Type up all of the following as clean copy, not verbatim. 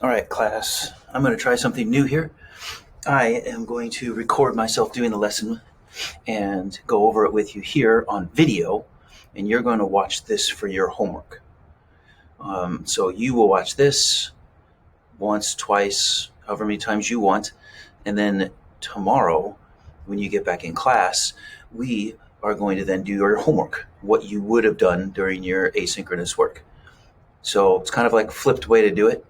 All right, class, I'm going to try something new here. I am going to record myself doing the lesson and go over it with you here on video, and you're going to watch this for your homework. So you will watch this once, twice, however many times you want, and then tomorrow, when you get back in class, we are going to then do your homework, what you would have done during your asynchronous work. So it's kind of like a flipped way to do it.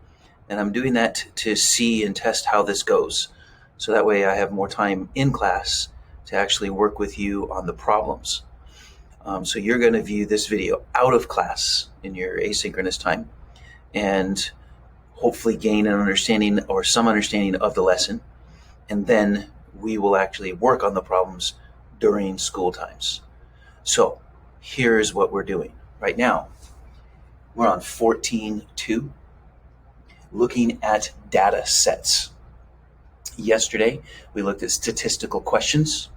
And I'm doing that to see and test how this goes. So that way I have more time in class to actually work with you on the problems. So you're going to view this video out of class in your asynchronous time and hopefully gain an understanding or some understanding of the lesson. And then we will actually work on the problems during school times. So here's what we're doing right now. We're on 14.2. Looking at data sets. Yesterday, we looked at statistical questions,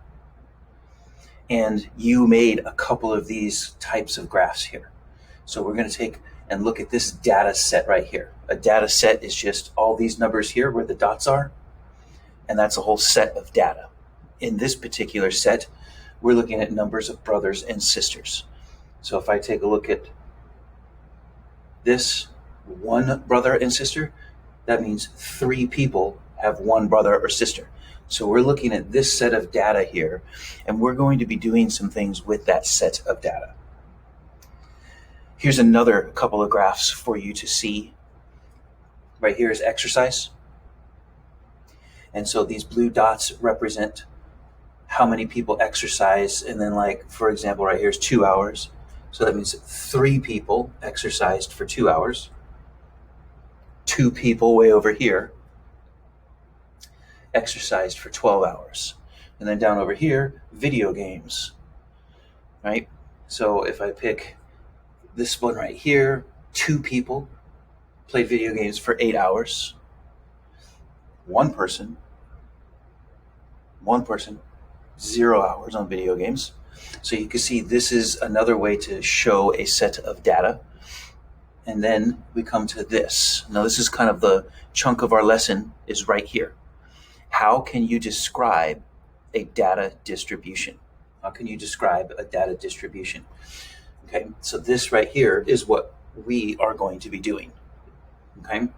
and you made a couple of these types of graphs here. So we're going to take and look at this data set right here. A data set is just all these numbers here where the dots are, and that's a whole set of data. In this particular set, we're looking at numbers of brothers and sisters. So if I take a look at this, one brother and sister, that means 3 people have one brother or sister. So we're looking at this set of data here, and we're going to be doing some things with that set of data. Here's another couple of graphs for you to see. Right here is exercise. And so these blue dots represent how many people exercise, and then like, for example, right here is 2 hours. So that means 3 people exercised for 2 hours. 2 people way over here exercised for 12 hours. And then down over here, video games, right? So if I pick this one right here, 2 people played video games for 8 hours. One person, 0 hours on video games. So you can see this is another way to show a set of data. And then we come to this. Now this is kind of the chunk of our lesson is right here. How can you describe a data distribution? How can you describe a data distribution? Okay, so this right here is what we are going to be doing. Okay,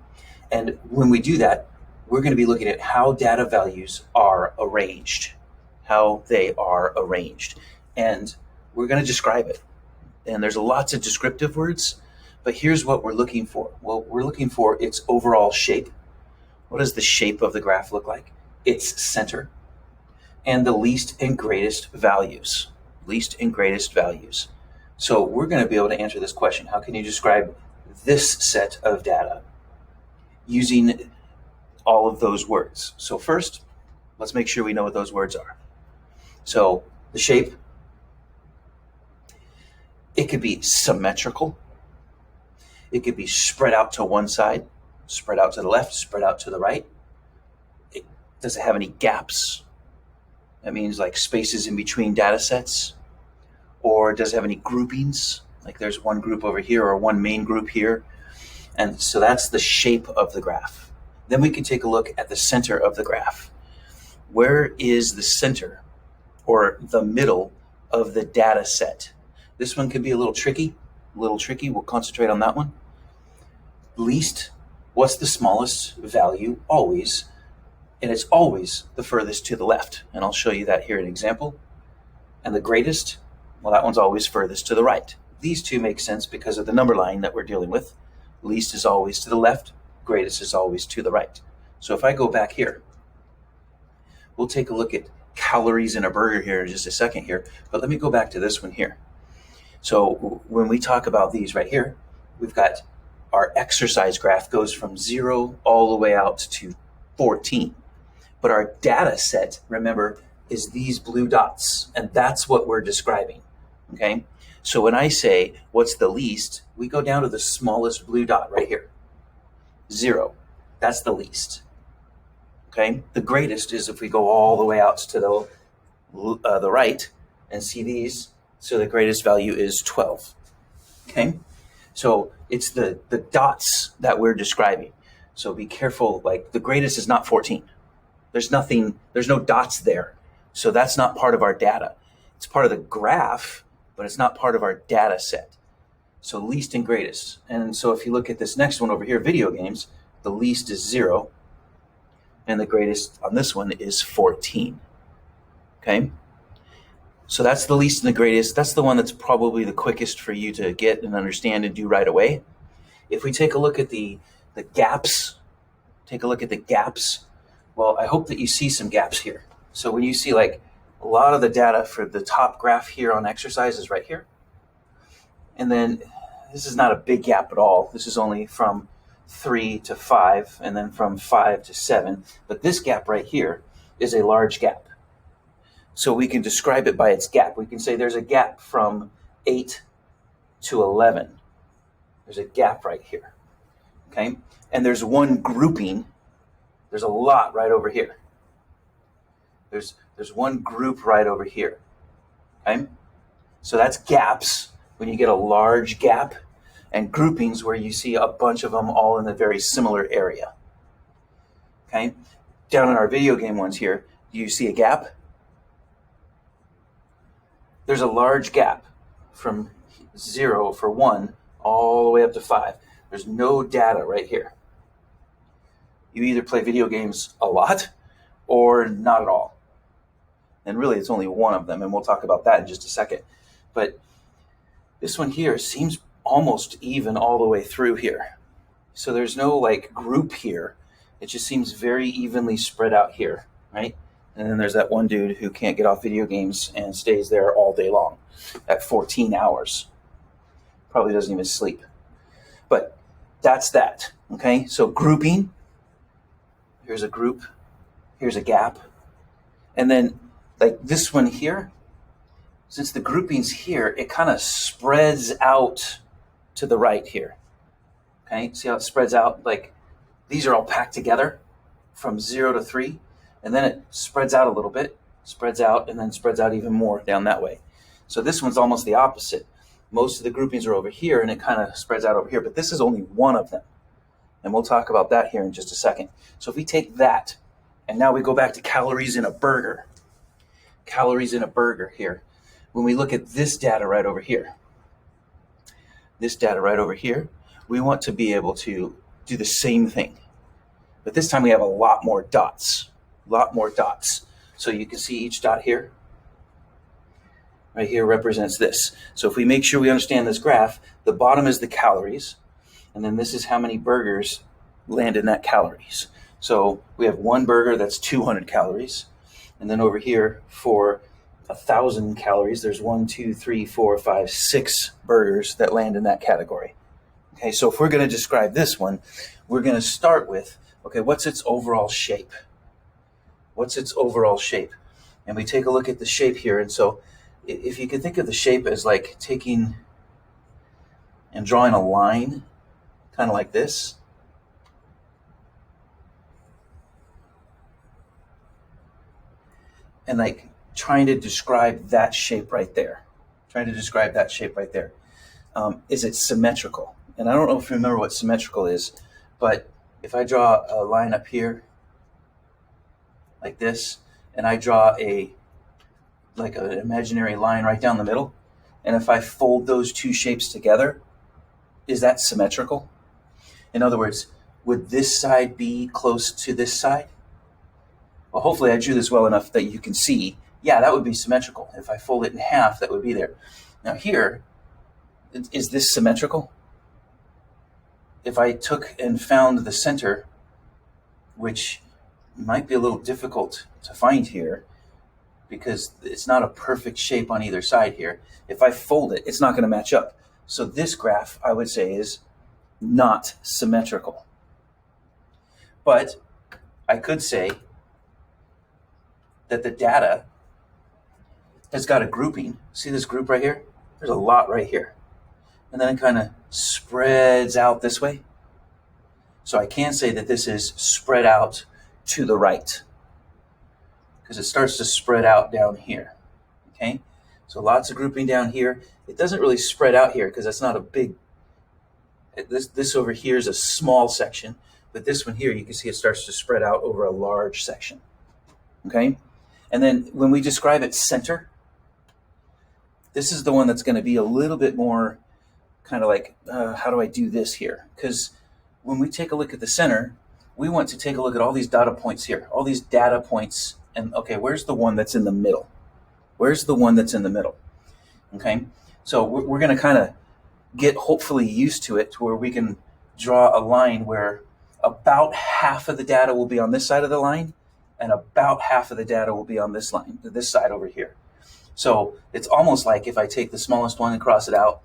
and when we do that, we're going to be looking at how data values are arranged, how they are arranged. And we're going to describe it. And there's lots of descriptive words. But here's what we're looking for. Well, we're looking for its overall shape. What does the shape of the graph look like? Its center. And the least and greatest values. Least and greatest values. So we're going to be able to answer this question. How can you describe this set of data using all of those words? So first, let's make sure we know what those words are. So the shape, it could be symmetrical. It could be spread out to one side, spread out to the left, spread out to the right. Does it have any gaps? That means like spaces in between data sets. Or does it have any groupings? Like there's one group over here or one main group here. And so that's the shape of the graph. Then we can take a look at the center of the graph. Where is the center or the middle of the data set? This one could be a little tricky. We'll concentrate on that one. Least, what's the smallest value always? And it's always the furthest to the left. And I'll show you that here in an example. And the greatest, well, that one's always furthest to the right. These two make sense because of the number line that we're dealing with. Least is always to the left, greatest is always to the right. So if I go back here, we'll take a look at calories in a burger here in just a second here. But let me go back to this one here. So when we talk about these right here, we've got our exercise graph goes from 0 all the way out to 14. But our data set, remember, is these blue dots, and that's what we're describing, okay? So when I say, what's the least, we go down to the smallest blue dot right here, 0. That's the least, okay? The greatest is if we go all the way out to the right and see these, so the greatest value is 12, okay? So it's the dots that we're describing. So be careful, like the greatest is not 14. There's no dots there. So that's not part of our data. It's part of the graph, but it's not part of our data set. So least and greatest. And so if you look at this next one over here, video games, the least is 0, and the greatest on this one is 14. Okay? So that's the least and the greatest. That's the one that's probably the quickest for you to get and understand and do right away. If we take a look at the gaps, well, I hope that you see some gaps here. So when you see like a lot of the data for the top graph here on exercise is right here. And then this is not a big gap at all. This is only from 3 to 5 and then from 5 to 7. But this gap right here is a large gap. So we can describe it by its gap. We can say there's a gap from 8 to 11. There's a gap right here. Okay? And there's one grouping. There's a lot right over here. There's one group right over here. Okay? So that's gaps when you get a large gap, and groupings where you see a bunch of them all in a very similar area. Okay? Down in our video game ones here, do you see a gap? There's a large gap from 0 for 1 all the way up to 5. There's no data right here. You either play video games a lot or not at all. And really, it's only one of them, and we'll talk about that in just a second. But this one here seems almost even all the way through here. So there's no like group here. It just seems very evenly spread out here, right? And then there's that one dude who can't get off video games and stays there all day long at 14 hours. Probably doesn't even sleep. But that's that, okay? So grouping, here's a group, here's a gap. And then like this one here, since the grouping's here, it kind of spreads out to the right here. Okay, see how it spreads out? Like these are all packed together from 0 to 3, and then it spreads out a little bit, spreads out, and then spreads out even more down that way. So this one's almost the opposite. Most of the groupings are over here, and it kind of spreads out over here, but this is only one of them. And we'll talk about that here in just a second. So if we take that, and now we go back to calories in a burger. Calories in a burger here. When we look at this data right over here, we want to be able to do the same thing. But this time we have a lot more dots. So you can see each dot here. Right here represents this. So if we make sure we understand this graph, the bottom is the calories, and then this is how many burgers land in that calories. So we have one burger that's 200 calories. And then over here for 1,000 calories, there's 1, 2, 3, 4, 5, 6 burgers that land in that category. Okay, so if we're going to describe this one, we're going to start with, okay, what's its overall shape? And we take a look at the shape here. And so if you can think of the shape as like taking and drawing a line, kind of like this. And like trying to describe that shape right there. Is it symmetrical? And I don't know if you remember what symmetrical is, but if I draw a line up here like this, and I draw an imaginary line right down the middle, and if I fold those two shapes together, is that symmetrical? In other words, would this side be close to this side? Well, hopefully I drew this well enough that you can see, yeah, that would be symmetrical. If I fold it in half, that would be there. Now here, is this symmetrical? If I took and found the center, which might be a little difficult to find here because it's not a perfect shape on either side here. If I fold it, it's not going to match up. So this graph, I would say, is not symmetrical. But I could say that the data has got a grouping. See this group right here? There's a lot right here. And then it kind of spreads out this way. So I can say that this is spread out to the right because it starts to spread out down here. Okay? So lots of grouping down here. It doesn't really spread out here because that's not a big, this over here is a small section, But this one here, you can see it starts to spread out over a large section. Okay? And then when we describe its center, this is the one that's going to be a little bit more kind of like, how do I do this here? Because when we take a look at the center, we want to take a look at all these data points here, all these data points, and okay, where's the one that's in the middle? Where's the one that's in the middle? Okay, so we're going to kind of get hopefully used to it to where we can draw a line where about half of the data will be on this side of the line and about half of the data will be on this line, this side over here. So it's almost like if I take the smallest one and cross it out,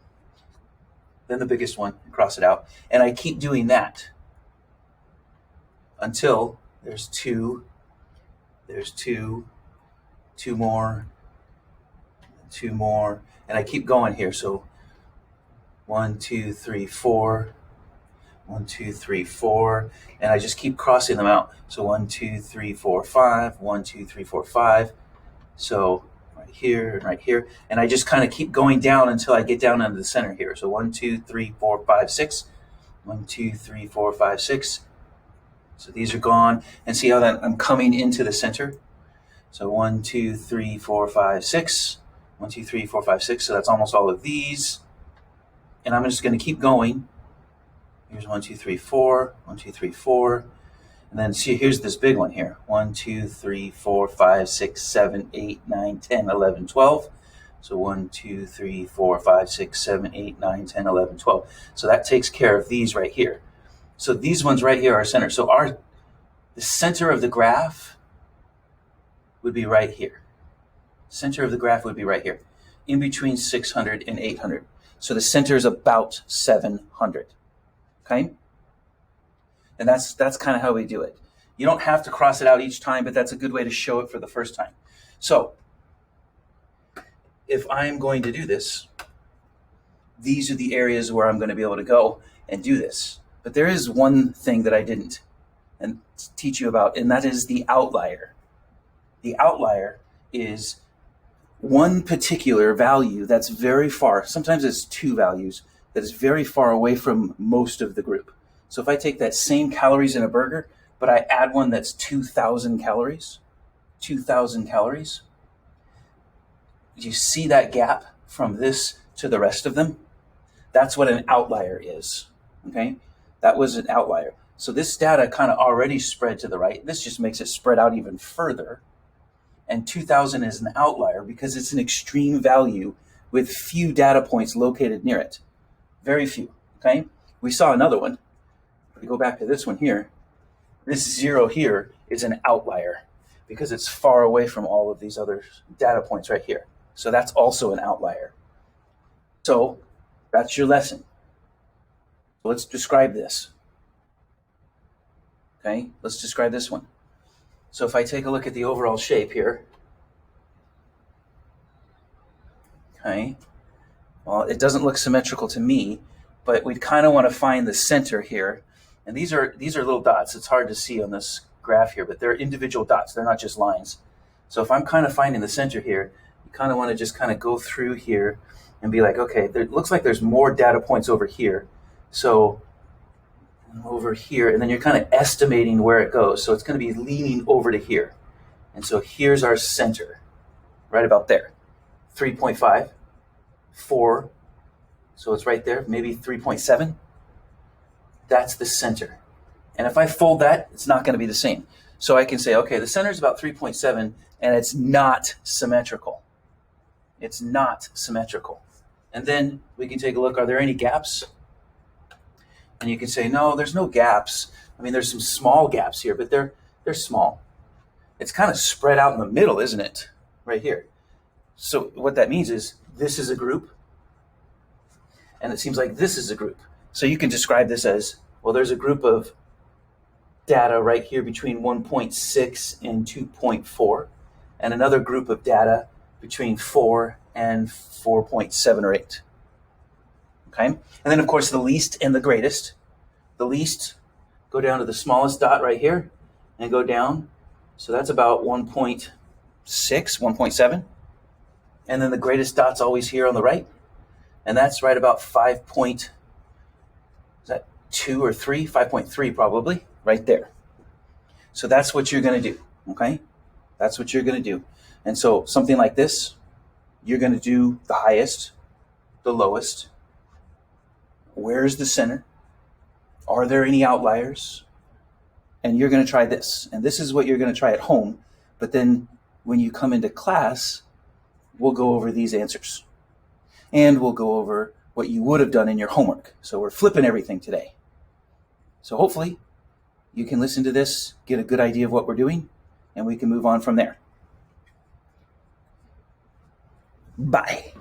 then the biggest one and cross it out, and I keep doing that until there's two more, and I keep going here. So 1, 2, 3, 4, 1, 2, 3, 4, and I just keep crossing them out. So 1, 2, 3, 4, 5, 1, 2, 3, 4, 5. So right here and right here, and I just kind of keep going down until I get down into the center here. So 1, 2, 3, 4, 5, 6. 1, 2, 3, 4, 5, 6. So these are gone, and see how that I'm coming into the center. So 1, 2, 3, 4, 5, 6. 1, 2, 3, 4, 5, 6. So that's almost all of these. And I'm just going to keep going. Here's 1, 2, 3, 4. 1, 2, 3, 4. And then see, here's this big one here. 1, 2, 3, 4, 5, 6, 7, 8, 9, 10, 11, 12. So 1, 2, 3, 4, 5, 6, 7, 8, 9, 10, 11, 12. So that takes care of these right here. So these ones right here are center. So the center of the graph would be right here. Center of the graph would be right here, in between 600 and 800. So the center is about 700. Okay? And that's kind of how we do it. You don't have to cross it out each time, but that's a good way to show it for the first time. So if I'm going to do this, these are the areas where I'm going to be able to go and do this. But there is one thing that I didn't and teach you about, and that is the outlier. The outlier is one particular value that's very far. Sometimes it's two values that is very far away from most of the group. So if I take that same calories in a burger, but I add one that's 2,000 calories, do you see that gap from this to the rest of them? That's what an outlier is, okay? That was an outlier. So this data kind of already spread to the right. This just makes it spread out even further. And 2,000 is an outlier because it's an extreme value with few data points located near it. Very few, okay? We saw another one. If we go back to this one here, this 0 here is an outlier because it's far away from all of these other data points right here. So that's also an outlier. So that's your lesson. Let's describe this. Okay, let's describe this one. So if I take a look at the overall shape here, okay, well, it doesn't look symmetrical to me, but we kind of want to find the center here. And these are little dots. It's hard to see on this graph here, but they're individual dots. They're not just lines. So if I'm kind of finding the center here, you kind of want to just kind of go through here and be like, okay, it looks like there's more data points over here. So over here, and then you're kind of estimating where it goes. So it's going to be leaning over to here. And so here's our center, right about there. 3.5, 4, so it's right there, maybe 3.7. That's the center. And if I fold that, it's not going to be the same. So I can say, okay, the center is about 3.7, and it's not symmetrical. It's not symmetrical. And then we can take a look, are there any gaps? And you can say, no, there's no gaps. I mean, there's some small gaps here, but they're small. It's kind of spread out in the middle, isn't it? Right here. So what that means is this is a group, and it seems like this is a group. So you can describe this as, well, there's a group of data right here between 1.6 and 2.4, and another group of data between 4 and 4.7 or 8. Okay? And then, of course, the least and the greatest. The least, go down to the smallest dot right here and go down. So that's about 1.6, 1.7. And then the greatest dot's always here on the right. And that's right about 5.2 or 3, 5.3 probably, right there. So that's what you're going to do, okay? That's what you're going to do. And so something like this, you're going to do the highest, the lowest. Where's the center? Are there any outliers? And you're going to try this. And this is what you're going to try at home. But then when you come into class, we'll go over these answers. And we'll go over what you would have done in your homework. So we're flipping everything today. So hopefully you can listen to this, get a good idea of what we're doing, and we can move on from there. Bye.